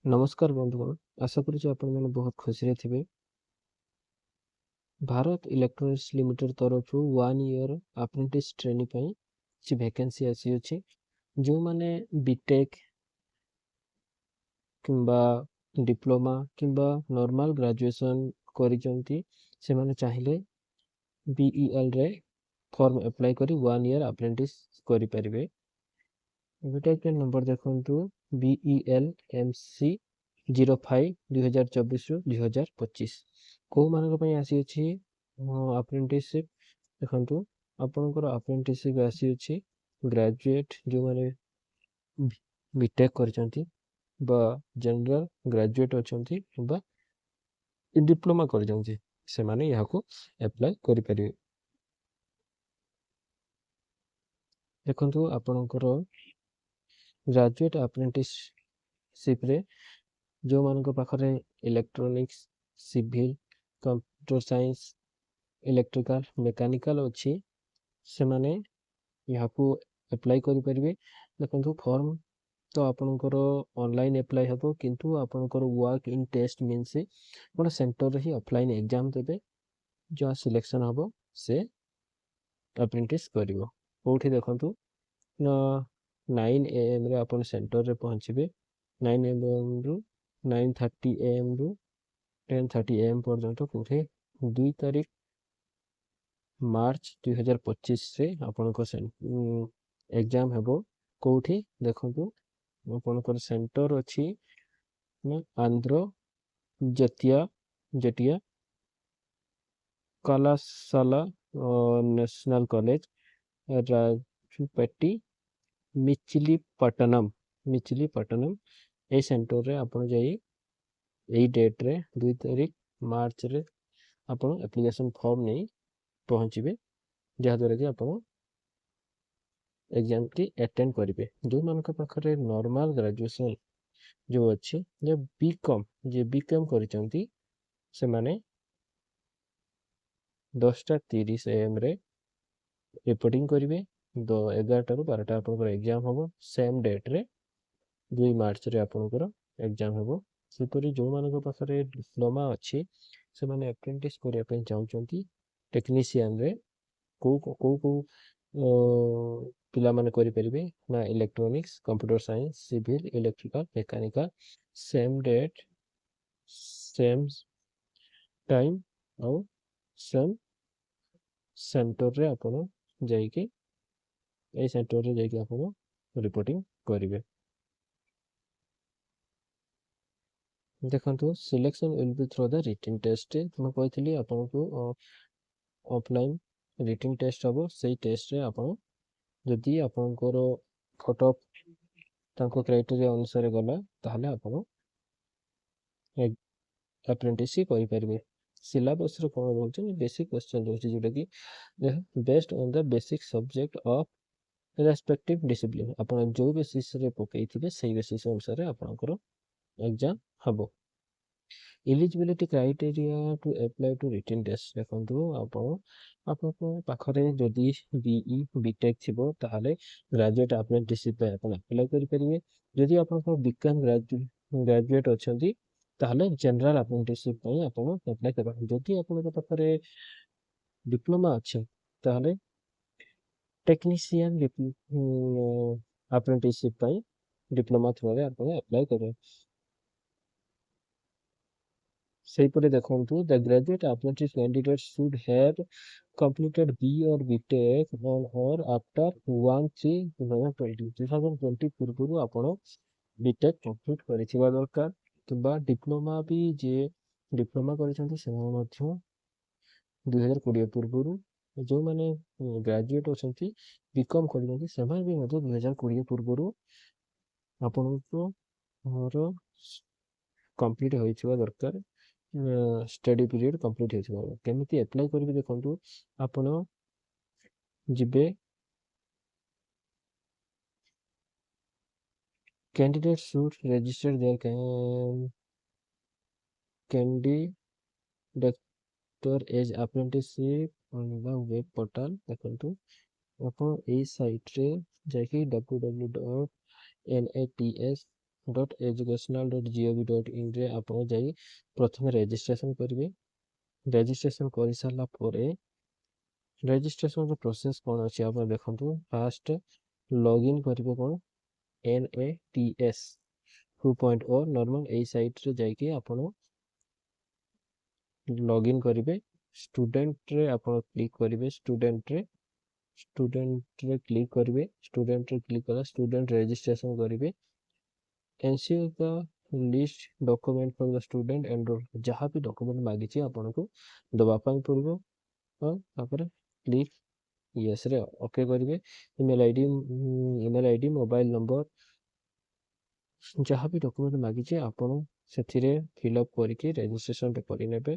नमस्कार बंधुगण, आशा करुच्ची आपण मैंने बहुत खुशी रे थिबे। भारत इलेक्ट्रॉनिक्स लिमिटेड तरफ 1 ईयर अप्रेंटिस ट्रेनिंग पई କିଛି ଭ୍ୟାକେନ୍ସି ଆସିଅଛି। ଯେଉଁମାନେ ବିଟେକ୍ କିମ୍ବା ଡିପ୍ଲୋମା କିମ୍ବା ନର୍ମାଲ ଗ୍ରାଜୁଏସନ୍ କରିଛନ୍ତି ସେମାନେ ଚାହିଁଲେ BEL ରେ ଫର୍ମ ଆପ୍ଲାଏ କରି 1 ईयर अप्रेंटिस କରିପାରିବେ। ବିଟେକ୍ ନମ୍ବର ଦେଖନ୍ତୁ BEL MC 05 2024 ରୁ 2025 କୋଉମାନଙ୍କ ପାଇଁ ଆସିଅଛି ଆପ୍ରେଣ୍ଟିସସିପ୍। ଦେଖନ୍ତୁ ଆପଣଙ୍କର ଆପ୍ରେଣ୍ଟିସସିପ୍ ଆସିଅଛି ଗ୍ରାଜୁଏଟ୍ ଯେଉଁମାନେ ବିଟେକ୍ କରିଛନ୍ତି বা ଜେନେରାଲ ଗ୍ରାଜୁଏଟ୍ ଅଛନ୍ତି ବା ଡିପ୍ଲୋମା କରିଛନ୍ତି ସେମାନେ ଏହାକୁ ଆପ୍ଲାଏ କରିପାରିବେ। ଦେଖନ୍ତୁ ଆପଣଙ୍କର ଗ୍ରାଜୁଏଟ୍ ଆପ୍ରେଣ୍ଟିସସିପ୍ରେ ଯେଉଁମାନଙ୍କ ପାଖରେ electronics, civil, computer science, electrical, mechanical ଅଛି ସେମାନେ ଏହାକୁ ଆପ୍ଲାଏ କରିପାରିବେ। ଦେଖନ୍ତୁ ଫର୍ମ ତ ଆପଣଙ୍କର ଅନଲାଇନ୍ ଆପ୍ଲାଏ ହେବ, କିନ୍ତୁ ଆପଣଙ୍କର ୱାର୍କ ଇନ୍ ଟେଷ୍ଟ ମିନ୍ସ ଆପଣ ସେଣ୍ଟରରେ ହିଁ ଅଫଲାଇନ୍ ଏକ୍ଜାମ ଦେବେ। ଯାହା ସିଲେକ୍ସନ୍ ହେବ ସେ ଆପ୍ରେଣ୍ଟିସ୍ କରିବ। କେଉଁଠି ଦେଖନ୍ତୁ 9 AM ଆପଣ ସେଣ୍ଟରରେ ପହଞ୍ଚିବେ। 9 AM ରୁ 9:30 AM ରୁ 10:30 AM ପର୍ଯ୍ୟନ୍ତ କେଉଁଠି 2 ତାରିଖ ମାର୍ଚ୍ଚ 2025ରେ ଆପଣଙ୍କ ଏକ୍ଜାମ ହେବ। କେଉଁଠି ଦେଖନ୍ତୁ ଆପଣଙ୍କର ସେଣ୍ଟର ଅଛି ଆନ୍ଧ୍ର ଜେଟିଆ କଲାଶାଲା ନ୍ୟାସନାଲ କଲେଜ, ରାଜୁପେଟି, ମିଚିଲିପଟନମ এই ସେଣ୍ଟରରେ ଆପଣ ଯାଇ এই ଡେଟ୍ରେ 2 ତାରିଖ ମାର୍ଚ୍ଚରେ ଆପଣ ଆପ୍ଲିକେସନ୍ ଫର୍ମ ନେଇ ପହଞ୍ଚିବେ, ଯାହାଦ୍ୱାରା କି ଆପଣ ଏକ୍ଜାମଟି ଆଟେଣ୍ଡ କରିବେ। ଯେଉଁମାନଙ୍କ ପାଖରେ ନର୍ମାଲ ଗ୍ରାଜୁଏସନ୍ ଯେଉଁ ଅଛି ଯେ ବିକମ୍ କରିଛନ୍ତି ସେମାନେ 10:30 AM ରିପୋର୍ଟିଂ କରିବେ। 11ଟାରୁ 12ଟା ଆପଣଙ୍କର ଏକ୍ଜାମ ହେବ। ସେମ୍ ଡେଟ୍ରେ 2 ମାର୍ଚ୍ଚରେ ଆପଣଙ୍କର ଏକ୍ଜାମ ହେବ। ସେପରି ଯେଉଁମାନଙ୍କ ପାଖରେ ଡିପ୍ଲୋମା ଅଛି ସେମାନେ ଆପ୍ରେଣ୍ଟିସ୍ କରିବା ପାଇଁ ଚାହୁଁଛନ୍ତି ଟେକ୍ନିସିଆନରେ କେଉଁ ପିଲାମାନେ କରିପାରିବେ ନା electronics, computer science, civil, electrical, mechanical. Same date, same time ଆଉ ସେମ୍ ସେଣ୍ଟରରେ ଆପଣ ଯାଇକି এই ସେଣ୍ଟରରେ ଯାଇକି ଆପଣ ରିପୋର୍ଟିଂ କରିବେ। ଦେଖନ୍ତୁ selection will be throw the written test. ମୁଁ କହିଥିଲି ଆପଣଙ୍କୁ ଅଫଲାଇନ୍ ରିଟିନ୍ ଟେଷ୍ଟ ହେବ। ସେଇ ଟେଷ୍ଟରେ ଆପଣ ଯଦି ଆପଣଙ୍କର କଟ୍ ଅଫ୍ ତାଙ୍କ କ୍ରାଇଟେରିଆ ଅନୁସାରେ ଗଲା ତାହେଲେ ଆପଣ ଆପ୍ରେଣ୍ଟିସ୍ କରିପାରିବେ। ସିଲାବସ୍ରେ କ'ଣ ରହୁଛି ବେସିକ୍ କ୍ୱେଶ୍ଚନ୍ ରହୁଛି ଯେଉଁଟାକି based on the basic subject of respective discipline. ଆପଣ ଯେଉଁ ବେସିସ୍ରେ ପକାଇଥିବେ ସେଇ ବେସିସ୍ ଅନୁସାରେ ଆପଣଙ୍କର ଏକ୍ଜାମ ହେବ। Eligibility criteria to apply to written test. ଦେଖନ୍ତୁ ଆପଣଙ୍କ ପାଖରେ ଯଦି ବିଟେକ୍ ଥିବ ତାହେଲେ ଗ୍ରାଜୁଏଟ୍ ଆପ୍ରେଣ୍ଟିସସିପ୍ ପାଇଁ ଆପଣ ଆପ୍ଲାଏ କରିପାରିବେ। ଯଦି ଆପଣଙ୍କର ବିକମ୍ ଗ୍ରାଜୁଏଟ୍ ଅଛନ୍ତି ତାହେଲେ ଜେନେରାଲ ଆପ୍ରେଣ୍ଟିସସିପ୍ ପାଇଁ ଆପଣ ଆପ୍ଲାଏ କରିପାରିବେ। ଯଦି ଆପଣଙ୍କ ପାଖରେ ଡିପ୍ଲୋମା ଅଛି ତାହେଲେ ଟେକ୍ନିସିଆନ ଆପ୍ରେଣ୍ଟିସସିପ୍ ପାଇଁ ଡିପ୍ଲୋମା ଥ୍ରୋରେ ଆପଣ ଆପ୍ଲାଏ କରିବେ। ସେହିପରି ଦେଖନ୍ତୁ the graduate apprentice candidate should have completed B or BTech on or after 1/3/2020 ପୂର୍ବରୁ ଆପଣ ବିଟେକ୍ କମ୍ପ୍ଲିଟ୍ କରିଥିବା ଦରକାର। କିମ୍ବା ଡିପ୍ଲୋମା ବି ଯିଏ ଡିପ୍ଲୋମା କରିଛନ୍ତି ସେମାନେ ମଧ୍ୟ 2020 ପୂର୍ବରୁ, ଯେଉଁମାନେ ଗ୍ରାଜୁଏଟ୍ ଅଛନ୍ତି ବିକମ୍ କରିଛନ୍ତି ସେମାନେ ବି ମଧ୍ୟ 2020 ପୂର୍ବରୁ ଆପଣଙ୍କର କମ୍ପ୍ଲିଟ୍ ହୋଇଥିବା ଦରକାର। ଷ୍ଟଡି ପିରିୟଡ଼ କମ୍ପ୍ଲିଟ୍ ହୋଇଥିବ। କେମିତି ଆପ୍ଲାଏ କରିବେ ଦେଖନ୍ତୁ ଆପଣ ଯିବେ କ୍ୟାଣ୍ଡିଡେଟ୍ ସୁଡ୍ ରେଜିଷ୍ଟର ଦେୟାର କ୍ୟାଣ୍ଡିଡେଟର as apprenticeship on the web portal. ଦେଖନ୍ତୁ ଆପଣ ଏଇ ସାଇଟ୍ରେ ଯାଇକି www.natscom www.educational.gov.in ରେ ଆପଣ ଯାଇ ପ୍ରଥମେ ରେଜିଷ୍ଟ୍ରେସନ୍ କରିବେ। ରେଜିଷ୍ଟ୍ରେସନ୍ କରିସାରିଲା ପରେ ରେଜିଷ୍ଟ୍ରେସନ୍ର ପ୍ରୋସେସ୍ କ'ଣ ଅଛି ଆପଣ ଦେଖନ୍ତୁ। ଫାଷ୍ଟ ଲଗ୍ଇନ୍ କରିବେ କ'ଣ NATS 2.0 ନର୍ମାଲ୍ ଏଇ ସାଇଟ୍ରେ ଯାଇକି ଆପଣ ଲଗ୍ଇନ୍ କରିବେ। ଷ୍ଟୁଡେଣ୍ଟରେ ଆପଣ କ୍ଲିକ୍ କରିବେ। ଷ୍ଟୁଡେଣ୍ଟରେ କ୍ଲିକ୍ କରିବେ। ଷ୍ଟୁଡେଣ୍ଟରେ କ୍ଲିକ୍ କଲା ଷ୍ଟୁଡେଣ୍ଟ ରେଜିଷ୍ଟ୍ରେସନ୍ କରିବେ। Ensure the list document from the student enrol ଯାହା ବି ଡକୁମେଣ୍ଟ ମାଗିଛି ଆପଣଙ୍କୁ ଦେବା ପାଇଁ ପଡ଼ିବ। ତାପରେ କ୍ଲିକ୍ ୟେସ୍ରେ ଓକେ କରିବେ। ଇମେଲ୍ ଆଇଡ଼ି ମୋବାଇଲ ନମ୍ବର ଯାହା ବି ଡକୁମେଣ୍ଟ ମାଗିଛି ଆପଣ ସେଥିରେ ଫିଲ୍ଅପ୍ କରିକି ରେଜିଷ୍ଟ୍ରେସନ୍ଟେ କରିନେବେ।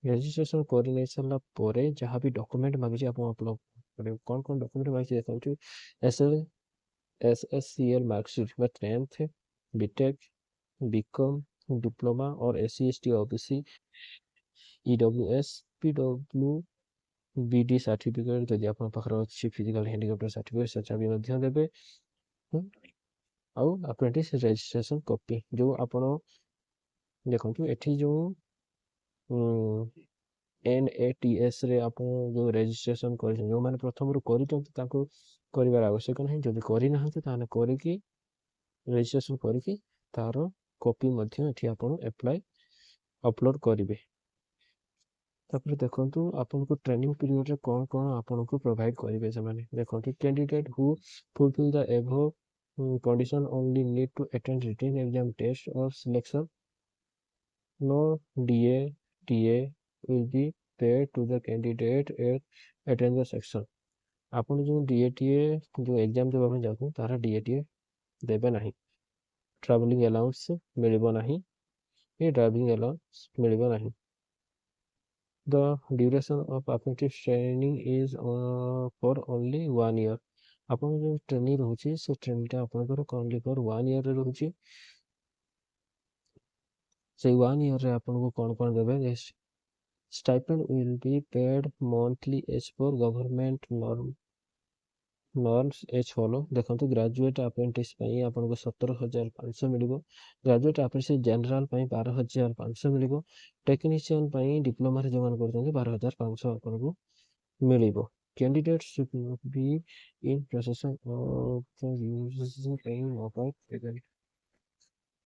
ରେଜିଷ୍ଟ୍ରେସନ୍ କରିନେଇ ସାରିଲା ପରେ ଯାହା ବି ଡକୁମେଣ୍ଟ ମାଗିଛି ଆପଣ ଅପଲୋଡ଼ କରିବେ। କ'ଣ କ'ଣ ଡକୁମେଣ୍ଟ ମାଗିଛି ଦେଖନ୍ତୁ। SSCL ମାର୍କସିଟ୍ ବା 10th BTech BCom डिप्लोमा और SC ST OBC EWS PWBD certificate जदि आप अच्छी फिजिकल हैंडिकैप्ट सर्टिफिकेट सेटा भी देवे। आउ अप्रेंटिस रजिस्ट्रेशन कॉपी जो आप देखो एठी जो NATS रे आप जो रजिस्ट्रेशन कर जो मैंने प्रथम कर आवश्यक नहीं जब करना करके रजिस्ट्रेशन करके तार कॉपी एप्लाई अपलोड करेंगे। तापर देखो आपको ट्रेनिंग पीरियड रे कौन कौन आपको प्रोवाइड करेंगे से देखो candidate who fulfil the above condition only need to attend written exam test और selection no DA TA will be paid to the candidate at attend the section। आपन जो DA TA जो एग्जाम देबा ପାଇଁ ଯାଉଛନ୍ତି ତାର DA TA देबे नहीं। ट्रैवलिंग अलाउंस मिलिबो नहीं। ये ड्राइविंग अलाउंस मिलिबो नहीं। The duration of apprentice training is for only 1 year। आपन जो ट्रेनिंग रहउची से ट्रेनिंग टा आपनकर ओनली फॉर 1 year रे रहउची। से 1 year रे आपनको कौन देबे। Stipend will be paid monthly as per government norms as follow। देखो ग्रेजुएट अप्रेंटिस आपको 17,500 मिल। ग्रेजुएट अप्रेंटिस जनरल 12,500 मिल। टेक्नीशियन डिप्लोमा जो मैंने कर 12,500 आपको मिल। Candidate should not be in process of using any mobile